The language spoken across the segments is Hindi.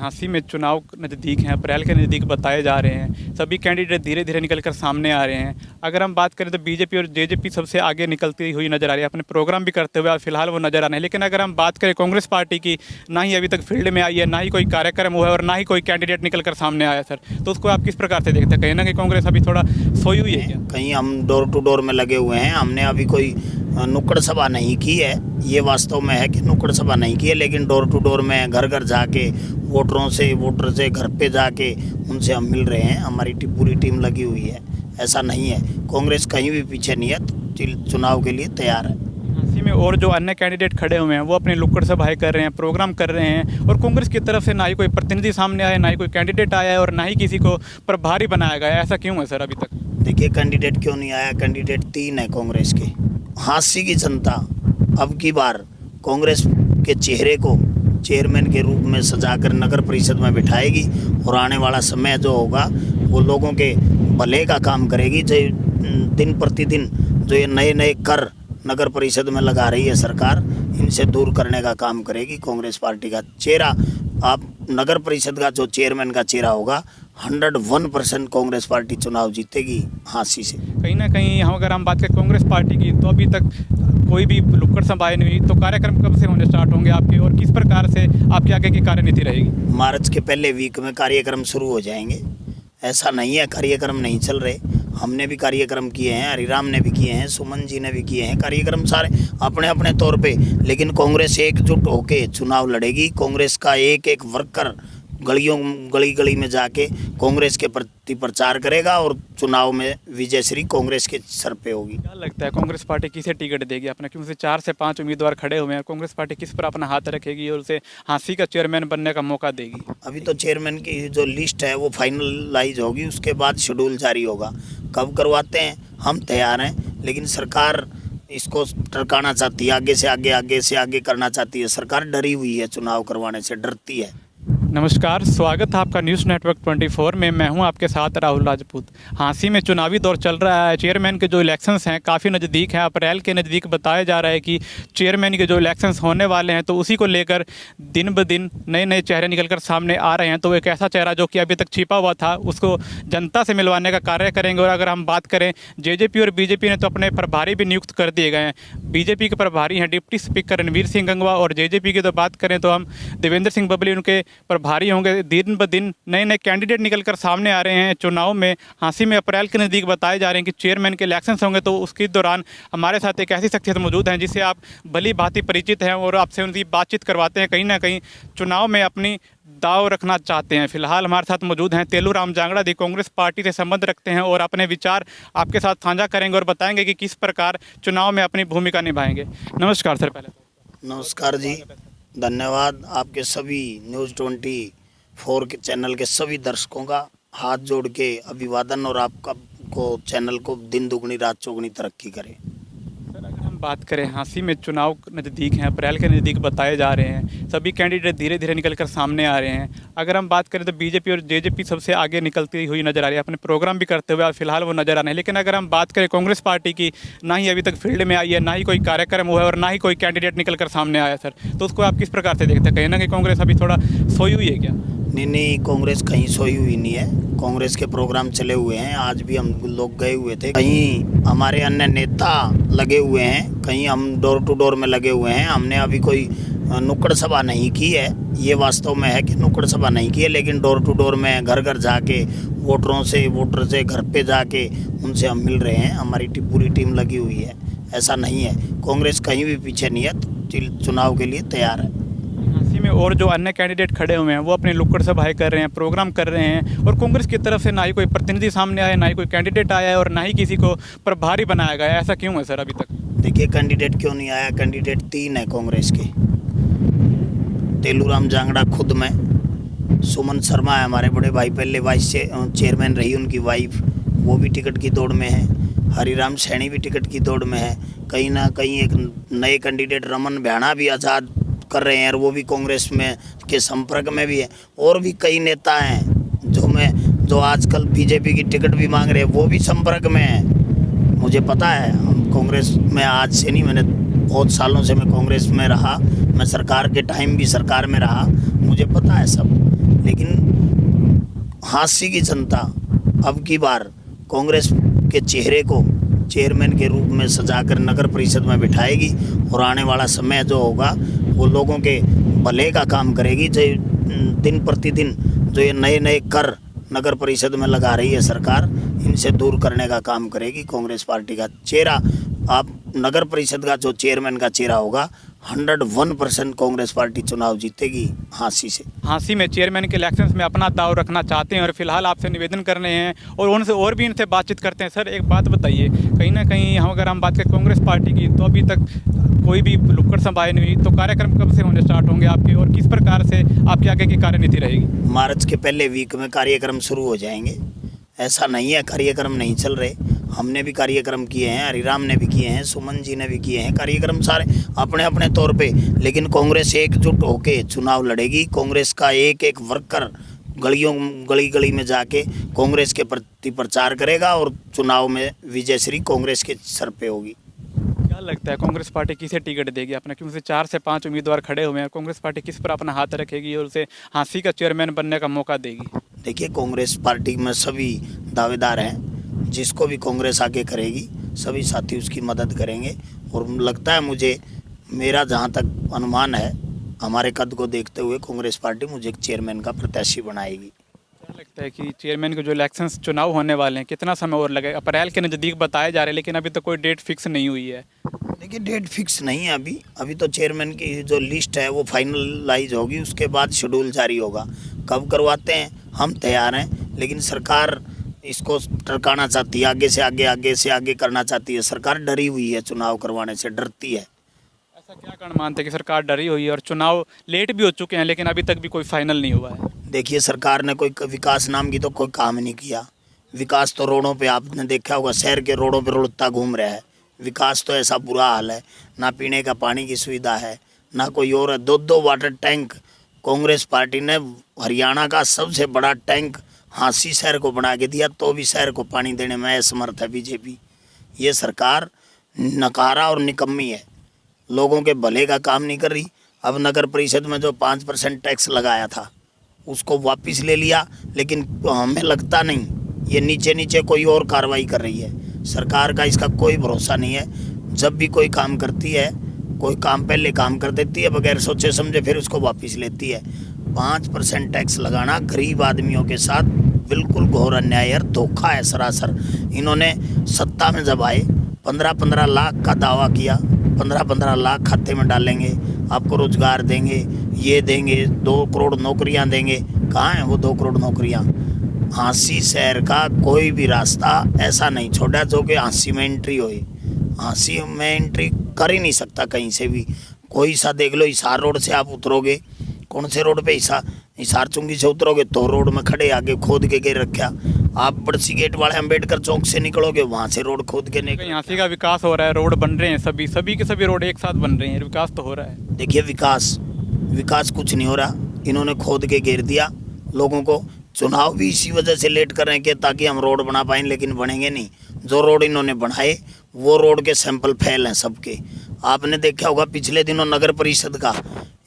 झांसी में चुनाव नज़दीक हैं, अप्रैल के नज़दीक बताए जा रहे हैं। सभी कैंडिडेट धीरे धीरे निकल कर सामने आ रहे हैं। अगर हम बात करें तो बीजेपी और जेजेपी सबसे आगे निकलती हुई नज़र आ रही है, अपने प्रोग्राम भी करते हुए फिलहाल वो नज़र आ रहे हैं। लेकिन अगर हम बात करें कांग्रेस पार्टी की, ना ही अभी तक फील्ड में आई है, ना ही कोई कार्यक्रम हुआ है और ना ही कोई कैंडिडेट निकल कर सामने आया सर। तो उसको आप किस प्रकार से देखते हैं? कहीं ना कहीं कांग्रेस अभी थोड़ा सोई हुई है क्या? कहीं हम डोर टू डोर में लगे हुए हैं। हमने अभी कोई नुक्कड़ सभा नहीं की है। ये वास्तव में है कि नुक्कड़ सभा नहीं की है, लेकिन डोर टू डोर में घर घर जाके वोटर से घर पे जाके उनसे हम मिल रहे हैं। हमारी पूरी टीम लगी हुई है। ऐसा नहीं है, कांग्रेस कहीं भी पीछे नहीं है, चुनाव के लिए तैयार है। झांसी में और जो अन्य कैंडिडेट खड़े हुए हैं वो अपने नुक्कड़ सभाएं कर रहे हैं, प्रोग्राम कर रहे हैं, और कांग्रेस की तरफ से ना ही कोई प्रतिनिधि सामने आया, ना ही कोई कैंडिडेट आया है और ना ही किसी को प्रभारी बनाया गया है। ऐसा क्यों है सर अभी तक? देखिए, कैंडिडेट क्यों नहीं आया? कैंडिडेट 3 है कांग्रेस के। झांसी की जनता अब की बार कांग्रेस के चेहरे को चेयरमैन के रूप में सजाकर नगर परिषद में बिठाएगी और आने वाला समय जो होगा वो लोगों के भले का काम करेगी। जो दिन प्रतिदिन जो ये नए नए कर नगर परिषद में लगा रही है सरकार, इनसे दूर करने का काम करेगी कांग्रेस पार्टी का चेहरा। आप नगर परिषद का जो चेयरमैन का चेहरा होगा, 101% कांग्रेस पार्टी चुनाव जीतेगी झांसी से। कहीं ना कहीं अगर हम बात करें कांग्रेस पार्टी की, तो अभी तक कोई भी नुक्कड़ सभाएं नहीं हुई। तो कार्यक्रम कब से होने स्टार्ट होंगे आपके, और किस प्रकार से आपकी आगे की कार्यनीति रहेगी? मार्च के पहले वीक में कार्यक्रम शुरू हो जाएंगे। ऐसा नहीं है कार्यक्रम नहीं चल रहे। हमने भी कार्यक्रम किए हैं, हरिराम ने भी किए हैं, सुमन जी ने भी किए हैं कार्यक्रम, सारे अपने अपने तौर पे। लेकिन कांग्रेस एकजुट होके चुनाव लड़ेगी। कांग्रेस का एक एक वर्कर गली गली में जाके कांग्रेस के प्रति प्रचार करेगा और चुनाव में विजयश्री कांग्रेस के सर पे होगी। क्या लगता है कांग्रेस पार्टी किसे टिकट देगी अपना? क्योंकि 4 से 5 उम्मीदवार खड़े हुए हैं, कांग्रेस पार्टी किस पर अपना हाथ रखेगी और उसे झांसी का चेयरमैन बनने का मौका देगी? अभी तो चेयरमैन की जो लिस्ट है वो फाइनलाइज होगी, उसके बाद शेड्यूल जारी होगा। कब करवाते हैं हम तैयार हैं, लेकिन सरकार इसको टरकाना चाहती है, आगे से आगे करना चाहती है। सरकार डरी हुई है, चुनाव करवाने से डरती है। नमस्कार, स्वागत है आपका न्यूज़ नेटवर्क 24 में। मैं हूं आपके साथ राहुल राजपूत। झांसी में चुनावी दौर चल रहा है। चेयरमैन के जो इलेक्शंस हैं काफ़ी नज़दीक हैं, अप्रैल के नज़दीक बताया जा रहा है कि चेयरमैन के जो इलेक्शंस होने वाले हैं, तो उसी को लेकर दिन ब दिन नए नए चेहरे निकलकर सामने आ रहे हैं। तो एक ऐसा चेहरा जो कि अभी तक छिपा हुआ था, उसको जनता से मिलवाने का कार्य करेंगे। और अगर हम बात करें जेजेपी और बीजेपी ने तो अपने प्रभारी भी नियुक्त कर दिए गए हैं। बीजेपी के प्रभारी हैं डिप्टी स्पीकर रणवीर सिंह गंगवा, और जेजेपी की तो बात करें तो हम देवेंद्र सिंह बबली उनके प्रभारी होंगे। दिन ब दिन नए नए कैंडिडेट निकलकर सामने आ रहे हैं चुनाव में। झांसी में अप्रैल के नज़दीक बताए जा रहे हैं कि चेयरमैन के इलेक्शंस होंगे, तो उसके दौरान हमारे साथ एक ऐसी शख्सियत मौजूद हैं जिससे आप भली भांति परिचित हैं और आपसे उनकी बातचीत करवाते हैं। कहीं ना कहीं चुनाव में अपनी दाव रखना चाहते हैं। फिलहाल हमारे साथ मौजूद हैं तेलूराम जांगड़ा जी, कांग्रेस पार्टी से संबंध रखते हैं और अपने विचार आपके साथ साझा करेंगे और बताएंगे कि किस प्रकार चुनाव में अपनी भूमिका निभाएंगे। नमस्कार सर। पहले नमस्कार जी, धन्यवाद। आपके सभी न्यूज़ 24 के चैनल के सभी दर्शकों का हाथ जोड़ के अभिवादन, और आपका को चैनल को दिन दुगनी रात चौगुनी तरक्की करे। सर, अगर हम बात करें झांसी में चुनाव नज़दीक हैं, अप्रैल के नज़दीक बताए जा रहे हैं, सभी कैंडिडेट धीरे धीरे निकलकर सामने आ रहे हैं। अगर हम बात करें तो बीजेपी और जेजेपी सबसे आगे निकलती हुई नज़र आ रही है, अपने प्रोग्राम भी करते हुए फिलहाल वो नज़र आ रहे हैं। लेकिन अगर हम बात करें कांग्रेस पार्टी की, ना ही अभी तक फील्ड में आई है, ना ही कोई कार्यक्रम हुआ है और ना ही कोई कैंडिडेट निकलकर सामने आया सर। तो उसको आप किस प्रकार से देखते हैं? कहीं ना कहीं कांग्रेस अभी थोड़ा सोई हुई है क्या? नहीं, कांग्रेस कहीं सोई हुई नहीं है। कांग्रेस के प्रोग्राम चले हुए हैं, आज भी हम लोग गए हुए थे। कहीं हमारे अन्य नेता लगे हुए हैं, कहीं हम डोर टू डोर में लगे हुए हैं। हमने अभी कोई नुक्कड़ सभा नहीं की है। ये वास्तव में है कि नुक्कड़ सभा नहीं की है, लेकिन डोर टू डोर में घर घर जाके वोटर से घर पे जाके उनसे हम मिल रहे हैं। हमारी पूरी टीम लगी हुई है। ऐसा नहीं है, कांग्रेस कहीं भी पीछे नहीं है, चुनाव के लिए तैयार है। झांसी में और जो अन्य कैंडिडेट खड़े हुए हैं वो अपने नुक्कड़ सभाएं कर रहे हैं, प्रोग्राम कर रहे हैं, और कांग्रेस की तरफ से ना ही कोई प्रतिनिधि सामने आया, ना ही कोई कैंडिडेट आया है और ना ही किसी को प्रभारी बनाया गया है। ऐसा क्यों है सर अभी तक? देखिए, कैंडिडेट क्यों नहीं आया? कैंडिडेट 3 है कांग्रेस के। तेलूराम जांगड़ा खुद में, सुमन शर्मा है हमारे बड़े भाई, पहले वाइस चेयरमैन रही उनकी वाइफ, वो भी टिकट की दौड़ में है। हरिराम सैनी भी टिकट की दौड़ में है। कहीं ना कहीं एक नए कैंडिडेट रमन भ्याणा भी आज़ाद कर रहे हैं, और वो भी कांग्रेस में के संपर्क में भी है। और भी कई नेता हैं जो आजकल बीजेपी की टिकट भी मांग रहे हैं, वो भी संपर्क में हैं। मुझे पता है, हम कांग्रेस में आज से नहीं, मैंने बहुत सालों से मैं कांग्रेस में रहा। मैं सरकार के टाइम भी सरकार में रहा, मुझे पता है सब। लेकिन हाँसी की जनता अब की बार कांग्रेस के चेहरे को चेयरमैन के रूप में सजाकर नगर परिषद में बिठाएगी और आने वाला समय जो होगा वो लोगों के भले का काम करेगी। जो दिन प्रतिदिन जो ये नए नए कर नगर परिषद में लगा रही है सरकार, इनसे दूर करने का काम करेगी। कांग्रेस पार्टी का चेहरा, आप नगर परिषद का जो चेयरमैन का चेहरा होगा, 101% कांग्रेस पार्टी चुनाव जीतेगी हाँसी से। हाँसी में चेयरमैन के इलेक्शंस में अपना दाव रखना चाहते हैं और फिलहाल आपसे निवेदन कर रहे हैं और उनसे और भी इनसे बातचीत करते हैं। सर, एक बात बताइए, कहीं ना कहीं अगर हम बात करें कांग्रेस पार्टी की, तो अभी तक कोई भी नुक्कड़ सभाएं नहीं हुई, तो कार्यक्रम कब से होने स्टार्ट होंगे आपके और किस प्रकार से आपकी आगे की कार्यनीति रहेगी? मार्च के पहले वीक में कार्यक्रम शुरू हो जाएंगे। ऐसा नहीं है कार्यक्रम नहीं चल रहे, हमने भी कार्यक्रम किए हैं, हरिराम ने भी किए हैं, सुमन जी ने भी किए हैं कार्यक्रम, सारे अपने अपने तौर पे। लेकिन कांग्रेस एकजुट होके चुनाव लड़ेगी। कांग्रेस का एक एक वर्कर गली गली में जाके कांग्रेस के प्रति प्रचार करेगा और चुनाव में विजयश्री कांग्रेस के सर पे होगी। क्या लगता है कांग्रेस पार्टी किसे टिकट देगी अपना, क्योंकि 4 से 5 उम्मीदवार खड़े हुए हैं, कांग्रेस पार्टी किस पर अपना हाथ रखेगी और उसे हाँसी का चेयरमैन बनने का मौका देगी? देखिए, कांग्रेस पार्टी में सभी दावेदार हैं, जिसको भी कांग्रेस आगे करेगी सभी साथी उसकी मदद करेंगे। और लगता है मुझे, मेरा जहां तक अनुमान है, हमारे कद को देखते हुए कांग्रेस पार्टी मुझे एक चेयरमैन का प्रत्याशी बनाएगी। क्या लगता है कि चेयरमैन के जो इलेक्शंस चुनाव होने वाले हैं, कितना समय और लगेगा? अप्रैल के नज़दीक बताए जा रहे हैं, लेकिन अभी तक कोई डेट फिक्स नहीं हुई है। देखिए, डेट फिक्स नहीं है अभी तो चेयरमैन की जो लिस्ट है वो फाइनलाइज होगी, उसके बाद शेड्यूल जारी होगा। कब करवाते हैं हम तैयार हैं, लेकिन सरकार इसको टरकाना चाहती है, आगे से आगे करना चाहती है। सरकार डरी हुई है, चुनाव करवाने से डरती है। ऐसा क्या कारण मानते हैं कि सरकार डरी हुई है और चुनाव लेट भी हो चुके हैं लेकिन अभी तक भी कोई फाइनल नहीं हुआ है? देखिए, सरकार ने कोई विकास नाम की तो कोई काम नहीं किया। विकास तो रोडों पे आपने देखा होगा, शहर के रोडों पे रुड़ता घूम रहा है। विकास तो ऐसा बुरा हाल है, ना पीने का पानी की सुविधा है, ना कोई और है। 2 वाटर टैंक कांग्रेस पार्टी ने हरियाणा का सबसे बड़ा टैंक हाँसी शहर को बना के दिया, तो भी शहर को पानी देने में असमर्थ है बीजेपी। ये सरकार नकारा और निकम्मी है, लोगों के भले का काम नहीं कर रही। अब नगर परिषद में जो 5% टैक्स लगाया था उसको वापस ले लिया, लेकिन हमें लगता नहीं ये नीचे कोई और कार्रवाई कर रही है। सरकार का इसका कोई भरोसा नहीं है। जब भी कोई काम करती है, कोई काम पहले काम कर देती है बगैर सोचे समझे, फिर उसको वापस लेती है। 5% टैक्स लगाना गरीब आदमियों के साथ बिल्कुल घोर अन्याय और धोखा है सरासर। इन्होंने सत्ता में जब आए 15-15 लाख का दावा किया, 15-15 लाख खाते में डालेंगे, आपको रोजगार देंगे, ये देंगे, 2 करोड़ नौकरियां देंगे। कहाँ हैं वो 2 करोड़ नौकरियां? हाँसी शहर का कोई भी रास्ता ऐसा नहीं छोड़ा जो कि हाँसी में एंट्री होए। हाँसी में एंट्री कर ही नहीं सकता कहीं से भी। कोई सा देख लो, हिसार रोड से आप उतरोगे, कौन से रोड पे? हिसार चुंगी से उतरोगे तो रोड में खड़े आगे खोद के गिर रखा। आप बड़सी गेट वाले अम्बेडकर चौक से निकलोगे, वहाँ से रोड खोद के निकल। हाँसी का विकास हो रहा है, रोड बन रहे हैं, सभी के सभी रोड एक साथ बन रहे हैं, विकास तो हो रहा है। देखिए, विकास कुछ नहीं हो रहा। इन्होंने खोद के घेर दिया लोगों को। चुनाव भी इसी वजह से लेट कर रहे हैं कि ताकि हम रोड बना पाएं, लेकिन बनेंगे नहीं। जो रोड इन्होंने बनाए वो रोड के सैंपल फेल हैं सबके। आपने देखा होगा पिछले दिनों नगर परिषद का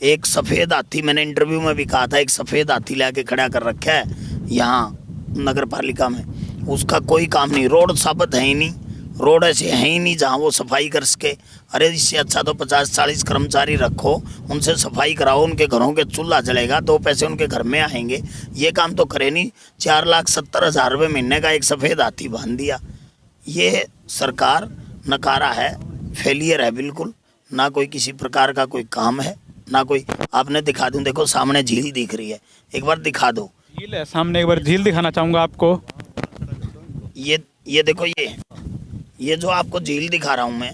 एक सफ़ेद हाथी, मैंने इंटरव्यू में भी कहा था, एक सफ़ेद हाथी लाके खड़ा कर रखा है यहाँ नगर पालिका में। उसका कोई काम नहीं, रोड साबित है ही नहीं, रोड ऐसे है ही नहीं जहाँ वो सफाई कर सके। अरे इससे अच्छा तो 50-40 कर्मचारी रखो, उनसे सफाई कराओ, उनके घरों के चूल्हा जलेगा, 2 पैसे उनके घर में आएंगे। ये काम तो करे नहीं। 4,70,000 रुपये महीने का एक सफ़ेद हाथी बांध दिया। ये सरकार नकारा है, फेलियर है बिल्कुल। ना कोई किसी प्रकार का कोई काम है, ना कोई। आपने दिखा दूँ, देखो सामने झील दिख रही है, एक बार दिखा दो। झील है सामने, एक बार झील दिखाना चाहूँगा आपको। ये देखो, ये जो आपको झील दिखा रहा हूँ मैं,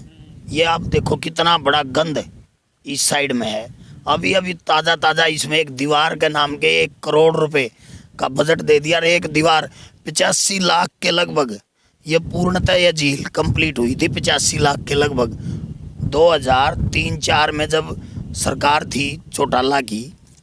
ये आप देखो कितना बड़ा गंद इस साइड में है। अभी ताज़ा इसमें एक दीवार के नाम के 1 करोड़ रुपए का बजट दे दिया। एक दीवार 85 लाख के लगभग, ये पूर्णतः यह झील कंप्लीट हुई थी 85 लाख के लगभग। 2003-4 में जब सरकार थी चौटाला की,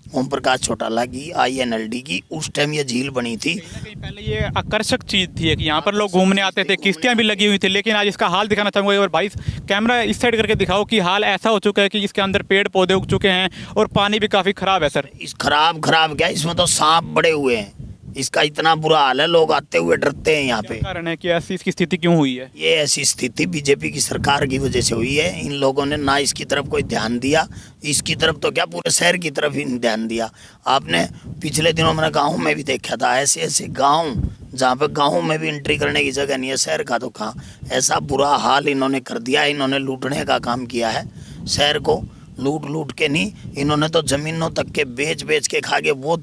ओम प्रकाश चौटाला की, INLD की, उस टाइम ये झील बनी थी। कहीं ना कहीं पहले ये आकर्षक चीज थी कि यहाँ पर लोग घूमने आते थे, किश्तियाँ भी लगी हुई थी, लेकिन आज इसका हाल दिखाना चाहूँगा एक बार भाई, कैमरा इस साइड करके दिखाओ कि हाल ऐसा हो चुका है कि इसके अंदर पेड़ पौधे उग चुके हैं और पानी भी काफ़ी खराब है सर। इस खराब क्या, इसमें तो सांप बड़े हुए हैं, इसका इतना बुरा हाल है, लोग आते हुए डरते हैं यहाँ पे। क्या कारण है कि ऐसी इसकी स्थिति क्यों हुई है? ये ऐसी स्थिति बीजेपी की सरकार की वजह से हुई है। इन लोगों ने ना इसकी तरफ कोई ध्यान दिया, इसकी तरफ तो क्या पूरे शहर की तरफ ही ध्यान दिया। आपने पिछले दिनों मैंने गाँव में भी देखा था, ऐसे ऐसे गाँव जहाँ पे गाँव में भी एंट्री करने की जगह नहीं है, शहर का तो कहाँ। ऐसा बुरा हाल इन्होंने कर दिया, इन्होंने लूटने का काम किया है शहर को। लूट के नहीं, इन्होंने तो ज़मीनों तक के बेच के खा के वो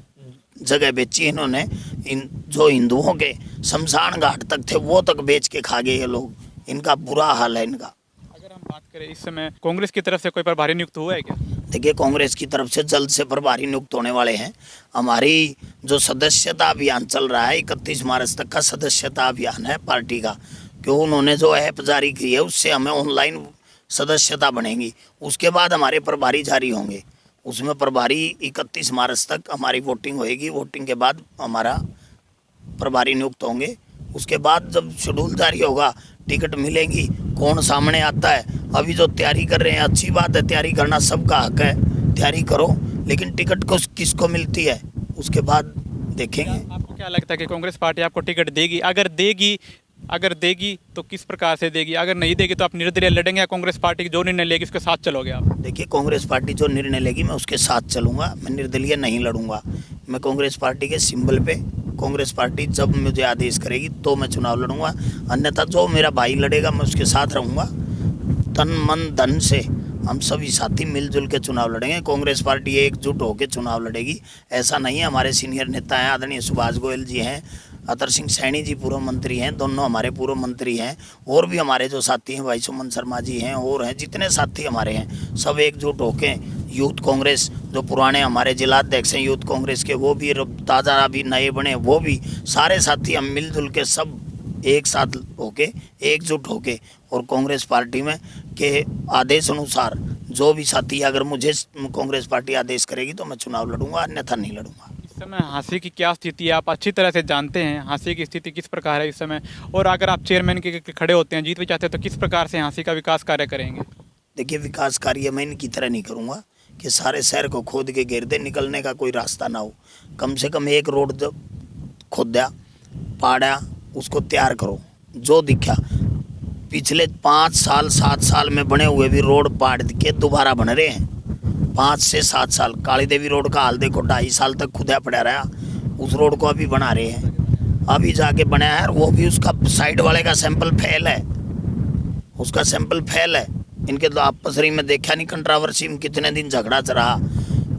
जगह बेची इन्होंने। इन जो हिंदुओं के शमशान घाट तक थे वो तक बेच के खा गए ये लोग। इनका बुरा हाल है इनका। अगर हम बात करें इस समय कांग्रेस की तरफ से कोई प्रभारी नियुक्त हुआ है क्या? देखिए, कांग्रेस की तरफ से जल्द से प्रभारी नियुक्त होने वाले हैं। हमारी जो सदस्यता अभियान चल रहा है, 31 मार्च तक का सदस्यता अभियान है पार्टी का, क्यों उन्होंने जो ऐप जारी की है उससे हमें ऑनलाइन सदस्यता बनेगी। उसके बाद हमारे प्रभारी जारी होंगे, उसमें प्रभारी 31 मार्च तक हमारी वोटिंग होएगी। वोटिंग के बाद हमारा प्रभारी नियुक्त होंगे। उसके बाद जब शेड्यूल जारी होगा, टिकट मिलेंगी, कौन सामने आता है। अभी जो तैयारी कर रहे हैं, अच्छी बात है, तैयारी करना सबका हक है, तैयारी करो, लेकिन टिकट को किसको मिलती है उसके बाद देखेंगे। आपको क्या लगता है कि कांग्रेस पार्टी आपको टिकट देगी? अगर देगी तो किस प्रकार से देगी? अगर नहीं देगी तो आप निर्दलीय लड़ेंगे या कांग्रेस पार्टी जो निर्णय लेगी उसके साथ चलोगे आप? देखिए, कांग्रेस पार्टी जो निर्णय लेगी मैं उसके साथ चलूँगा, मैं निर्दलीय नहीं लड़ूंगा। मैं कांग्रेस पार्टी के सिंबल पे, कांग्रेस पार्टी जब मुझे आदेश करेगी तो मैं चुनाव लड़ूंगा, अन्यथा जो मेरा भाई लड़ेगा मैं उसके साथ रहूँगा। तन मन धन से हम सभी साथी मिलजुल के चुनाव लड़ेंगे। कांग्रेस पार्टी एकजुट होकर चुनाव लड़ेगी, ऐसा नहीं है। हमारे सीनियर नेता हैं, आदरणीय सुभाष गोयल जी हैं, अतर सिंह सैनी जी पूर्व मंत्री हैं, दोनों हमारे पूर्व मंत्री हैं, और भी हमारे जो साथी हैं भाई सुमन शर्मा जी हैं, और हैं जितने साथी हमारे हैं, सब एकजुट होके यूथ कांग्रेस, जो पुराने हमारे जिलाध्यक्ष हैं यूथ कांग्रेस के, वो भी ताज़ा अभी नए बने, वो भी सारे साथी हम मिलजुल के सब एक साथ होके एकजुट होके और कांग्रेस पार्टी में के आदेश अनुसार जो भी साथी, अगर मुझे कांग्रेस पार्टी आदेश करेगी तो मैं चुनाव लड़ूंगा, अन्यथा नहीं लड़ूंगा। इस समय हांसी की क्या स्थिति है आप अच्छी तरह से जानते हैं, हांसी की स्थिति किस प्रकार है इस समय, और अगर आप चेयरमैन के खड़े होते हैं, जीत भी चाहते हैं, तो किस प्रकार से हांसी का विकास कार्य करेंगे? देखिए, विकास कार्य मैं इनकी तरह नहीं करूँगा कि सारे शहर को खोद के घेर दे, निकलने का कोई रास्ता ना हो। कम से कम एक रोड खोदा पाड़ा उसको तैयार करो। जो दिखा पिछले 5 साल 7 साल में बने हुए भी रोड पाड़ के दोबारा बन रहे हैं। 5 से 7 साल काली देवी रोड का हाल देखो, 2.5 साल तक खुदा पड़ा रहा, उस रोड को अभी बना रहे हैं, अभी जाके बनाया है। वो भी उसका साइड वाले का सैंपल फेल है, उसका सैंपल फेल है। इनके तो आपसरी में देखा नहीं कंट्रावर्सी में कितने दिन झगड़ा रहा।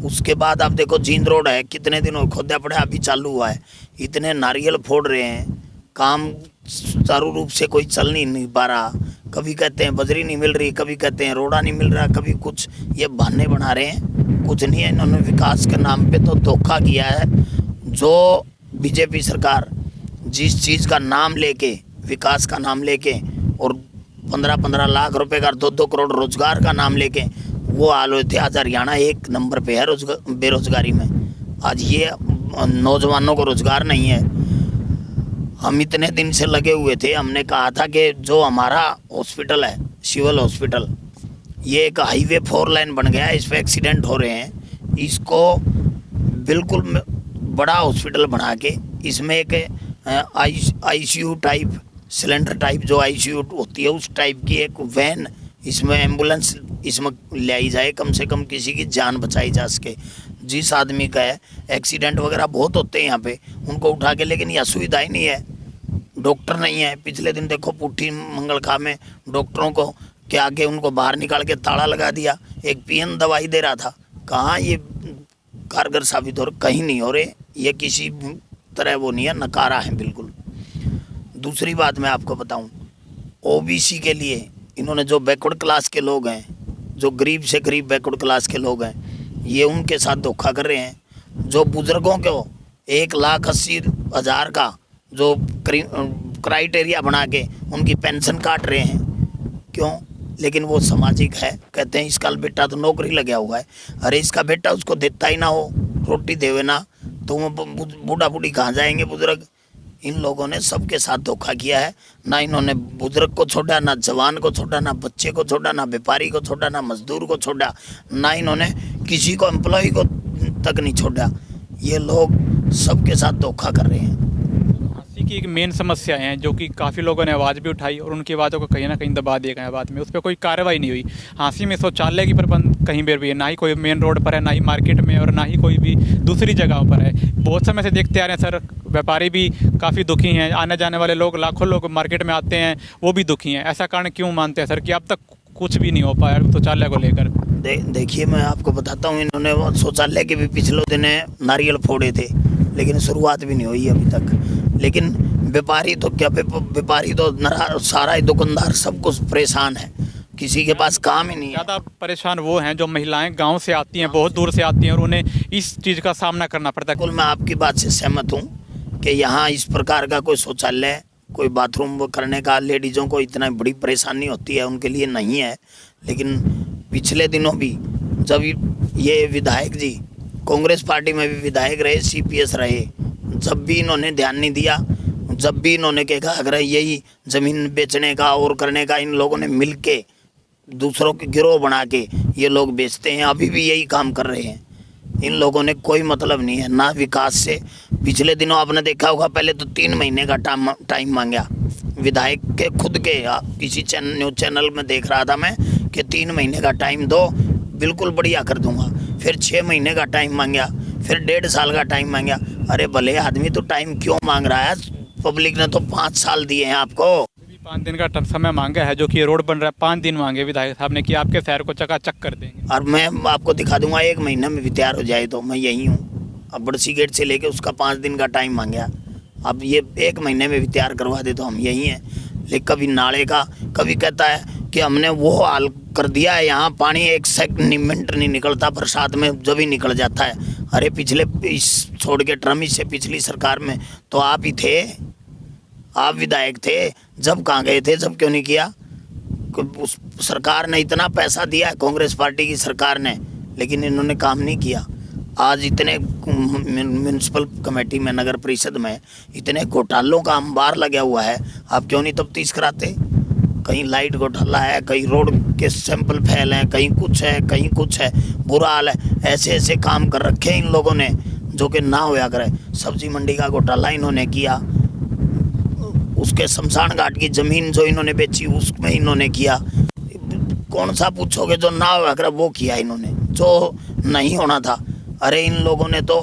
उसके बाद आप देखो जींद रोड है, कितने दिन खोदा पड़ा, अभी चालू हुआ है। इतने नारियल फोड़ रहे हैं, काम सुचारू रूप से कोई चल नहीं पा रहा। कभी कहते हैं बजरी नहीं मिल रही, कभी कहते हैं रोड़ा नहीं मिल रहा, कभी कुछ, ये बहाने बना रहे हैं, कुछ नहीं है। इन्होंने विकास के नाम पे तो धोखा किया है। जो बीजेपी सरकार जिस चीज़ का नाम लेके, विकास का नाम लेके, और 15-15 लाख रुपए का 2-2 करोड़ रोजगार का नाम लेके वो हाल हुए थे, आज हरियाणा 1 नंबर पे है बेरोजगारी में। आज ये नौजवानों को रोजगार नहीं है। हम इतने दिन से लगे हुए थे, हमने कहा था कि जो हमारा हॉस्पिटल है सिविल हॉस्पिटल, ये एक हाईवे 4 लाइन बन गया है, इस पर एक्सीडेंट हो रहे हैं। इसको बिल्कुल बड़ा हॉस्पिटल बना के इसमें एक ICU टाइप, सिलेंडर टाइप जो ICU होती है उस टाइप की एक वैन, इसमें एम्बुलेंस इसमें ले आई जाए, कम से कम किसी की जान बचाई जा सके। जिस आदमी का है एक्सीडेंट वगैरह बहुत होते हैं यहाँ पे, उनको उठा के, लेकिन यह सुविधा ही नहीं है, डॉक्टर नहीं है। पिछले दिन देखो पुट्ठी मंगलखा में डॉक्टरों को के आगे उनको बाहर निकाल के ताला लगा दिया। एक PN दवाई दे रहा था, कहाँ ये कारगर साबित हो रहे, कहीं नहीं हो रहे। ये किसी तरह वो नहीं है, नकारा है बिल्कुल। दूसरी बात मैं आपको बताऊं, OBC के लिए इन्होंने जो बैकवर्ड क्लास के लोग हैं, जो गरीब से गरीब बैकवर्ड क्लास के लोग हैं, ये उनके साथ धोखा कर रहे हैं। जो बुजुर्गों को 1,80,000 का जो क्राइटेरिया बना के उनकी पेंशन काट रहे हैं, क्यों? लेकिन वो सामाजिक है, कहते हैं इसका बेटा तो नौकरी लगा हुआ है। अरे इसका बेटा उसको देता ही ना हो रोटी देवे ना तो वो बूढ़ा बूढ़ी कहाँ जाएंगे बुजुर्ग। इन लोगों ने सबके साथ धोखा किया है। ना इन्होंने बुजुर्ग को छोड़ा, ना जवान को छोड़ा, ना बच्चे को छोड़ा, ना व्यापारी को छोड़ा, ना मजदूर को छोड़ा, ना इन्होंने किसी को एम्प्लॉय को तक नहीं छोड़ा। ये लोग सबके साथ धोखा कर रहे हैं। झांसी की एक मेन समस्या है जो कि काफ़ी लोगों ने आवाज़ भी उठाई और उनकी आवाज़ों को कहीं ना कहीं दबा दिया गया बाद में, उस पर कोई कार्रवाई नहीं हुई। झांसी में शौचालय की प्रबंध कहीं पर भी है, ना ही कोई मेन रोड पर है, ना ही मार्केट में, और ना ही कोई भी दूसरी जगहों पर है। बहुत समय से देखते आ रहे हैं सर, व्यापारी भी काफ़ी दुखी हैं, आने जाने वाले लोग, लाखों लोग मार्केट में आते हैं, वो भी दुखी हैं। ऐसा कारण क्यों मानते हैं सर कि अब तक कुछ भी नहीं हो पाया शौचालय को लेकर? देखिए मैं आपको बताता हूँ, इन्होंने वो शौचालय के भी पिछले दिन नारियल फोड़े थे, लेकिन शुरुआत भी नहीं हुई अभी तक। लेकिन व्यापारी तो क्या, व्यापारी तो सारा ही दुकानदार सब कुछ परेशान है, किसी के पास काम ही नहीं है। ज़्यादा परेशान वो हैं जो महिलाएं गांव से आती हैं, बहुत दूर से आती हैं, और उन्हें इस चीज़ का सामना करना पड़ता है। बिल्कुल मैं आपकी बात से सहमत हूँ कि यहाँ इस प्रकार का कोई शौचालय, कोई बाथरूम करने का लेडीज़ों को इतना बड़ी परेशानी होती है उनके लिए नहीं है। लेकिन पिछले दिनों भी जब ये विधायक जी कांग्रेस पार्टी में भी विधायक रहे, CPS रहे, जब भी इन्होंने ध्यान नहीं दिया, जब भी इन्होंने कहा अगर यही ज़मीन बेचने का और करने का, इन लोगों ने मिल के दूसरों के गिरोह बना के ये लोग बेचते हैं, अभी भी यही काम कर रहे हैं। इन लोगों ने कोई मतलब नहीं है ना विकास से। पिछले दिनों आपने देखा होगा, पहले तो 3 महीने का टाइम मांगा विधायक के खुद के, किसी न्यूज़ चैनल में देख रहा था मैं कि 3 महीने का टाइम दो, बिल्कुल बढ़िया कर दूंगा। फिर 6 महीने का टाइम मांगा, फिर 1.5 साल का टाइम मांगा। अरे भले आदमी तो टाइम क्यों मांग रहा है? पब्लिक ने तो 5 साल दिए हैं आपको। 5 दिन का समय मांगा है, जो कि रोड बन रहा है, 5 दिन मांगे विधायक साहब ने कि आपके शहर को चकाचक कर देंगे। और मैं आपको दिखा दूंगा 1 महीने में भी तैयार हो जाए तो मैं यही हूँ। अब बड़सी गेट से लेके उसका 5 दिन का टाइम मांगा, अब ये 1 महीने में भी तैयार करवा दे तो हम यही हैं। लेकिन कभी नाले का, कभी कहता है कि हमने वो हाल कर दिया है, यहाँ पानी 1 सेकंड मिनट नहीं निकलता, बरसात में जब ही निकल जाता है। अरे पिछले इस छोड़ के ट्रमी से पिछली सरकार में तो आप ही थे, आप विधायक थे, जब कहाँ गए थे, जब क्यों नहीं किया? उस सरकार ने इतना पैसा दिया है, कांग्रेस पार्टी की सरकार ने, लेकिन इन्होंने काम नहीं किया। आज इतने म्यूनसिपल कमेटी में, नगर परिषद में इतने घोटालों का अंबार लगा हुआ है, आप क्यों नहीं तफ्तीश कराते? कहीं लाइट घोटाला है, कहीं रोड के सैंपल फैल हैं, कहीं कुछ है, कहीं कुछ है, बुरा हाल है। ऐसे ऐसे काम कर रखे हैं इन लोगों ने जो कि ना होया करे। सब्जी मंडी का घोटाला इन्होंने किया, उसके शमशान घाट की ज़मीन जो इन्होंने बेची उसमें इन्होंने किया। कौन सा पूछोगे जो ना होया करे वो किया इन्होंने, जो नहीं होना था। अरे इन लोगों ने तो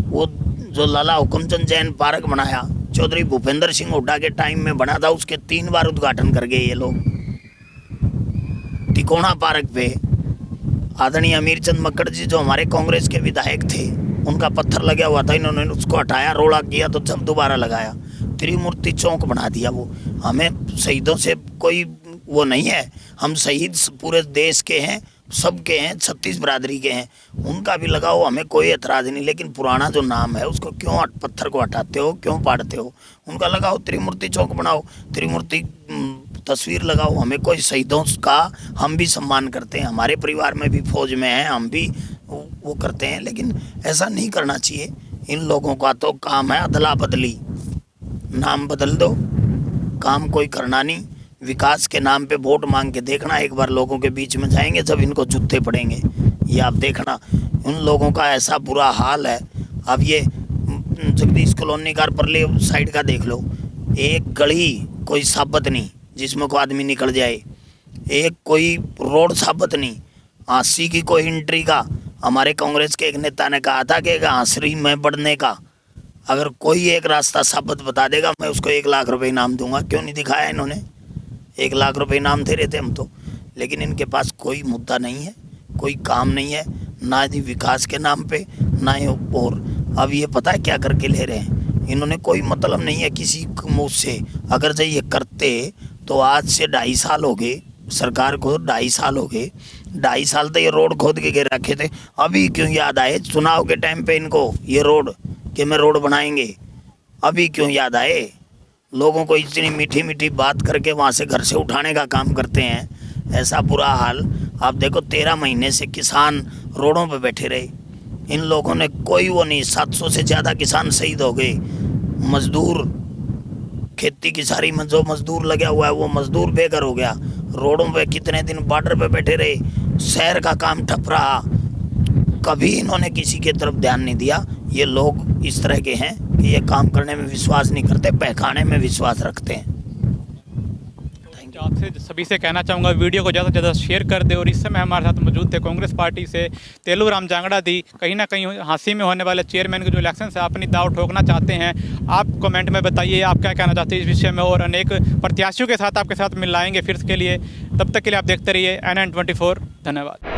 वो जो लाला हुकुमचंद जैन पार्क बनाया, चौधरी भूपेंद्र सिंह हुड्डा के टाइम में बना था, उसके 3 बार उद्घाटन कर गए ये लोग। तिकोना पार्क पे आदरणीय अमीरचंद मक्कड़ जी जो हमारे कांग्रेस के विधायक थे, उनका पत्थर लगा हुआ था, इन्होंने उसको हटाया, रोड़ा किया तो जब दोबारा लगाया, त्रिमूर्ति चौक बना दिया। वो हमें शहीदों से कोई वो नहीं है, हम शहीद पूरे देश के हैं, सबके हैं, 36 बरादरी के हैं, उनका भी लगाओ, हमें कोई एतराज़ नहीं। लेकिन पुराना जो नाम है उसको क्यों पत्थर को हटाते हो, क्यों पाड़ते हो? उनका लगाओ, त्रिमूर्ति चौक बनाओ, त्रिमूर्ति तस्वीर लगाओ। हमें कोई शहीदों का हम भी सम्मान करते हैं, हमारे परिवार में भी फौज में हैं, हम भी वो करते हैं, लेकिन ऐसा नहीं करना चाहिए। इन लोगों का तो काम है अदला बदली, नाम बदल दो, काम कोई करना नहीं। विकास के नाम पे वोट मांग के देखना, एक बार लोगों के बीच में जाएंगे जब इनको जूते पड़ेंगे, ये आप देखना। उन लोगों का ऐसा बुरा हाल है। अब ये जगदीश कॉलोनी का परले साइड का देख लो, एक गली कोई साबित नहीं जिसमें कोई आदमी निकल जाए, एक कोई रोड साबित नहीं, हाँसी की कोई एंट्री का। हमारे कांग्रेस के एक नेता ने कहा था कि हाँसरी में बढ़ने का अगर कोई एक रास्ता साबित बता देगा मैं उसको 1 लाख रुपए इनाम दूंगा। क्यों नहीं दिखाया इन्होंने? 1 लाख रुपए इनाम दे रहे थे हम तो, लेकिन इनके पास कोई मुद्दा नहीं है, कोई काम नहीं है, ना ही विकास के नाम पे, ना ही और। अब ये पता है क्या करके ले रहे हैं, इन्होंने कोई मतलब नहीं है किसी मुँह से। अगर जो ये करते तो आज से 2.5 साल हो गए सरकार को, 2.5 साल हो गए, 2.5 साल तो ये रोड खोद के रखे थे। अभी क्यों याद आए चुनाव के टाइम पे इनको ये रोड कि मैं रोड बनाएंगे? अभी क्यों याद आए? लोगों को इतनी मीठी मीठी बात करके वहाँ से घर से उठाने का काम करते हैं। ऐसा बुरा हाल आप देखो, 13 महीने से किसान रोडों पे बैठे रहे, इन लोगों ने कोई वो नहीं, 700 से ज़्यादा किसान शहीद हो गए, मजदूर खेती की सारी में जो मजदूर लगा हुआ है वो मजदूर बेघर हो गया, रोडों पे कितने दिन बॉर्डर पे बैठे रहे, शहर का काम ठप रहा, कभी इन्होंने किसी की तरफ ध्यान नहीं दिया। ये लोग इस तरह के हैं कि ये काम करने में विश्वास नहीं करते, बहकाने में विश्वास रखते हैं। तो आपसे सभी से कहना चाहूँगा वीडियो को ज़्यादा से ज़्यादा शेयर कर दे। और इस समय हमारे साथ मौजूद थे कांग्रेस पार्टी से तेलूराम जांगड़ा दी। कहीं ना कहीं हांसी में होने वाले चेयरमैन के जो इलेक्शन है अपनी दाव ठोकना चाहते हैं। आप कमेंट में बताइए आप क्या कहना चाहते हैं इस विषय में, और अनेक प्रत्याशियों के साथ आपके साथ मिलाएंगे फिर के लिए। तब तक के लिए आप देखते रहिए NN24। धन्यवाद।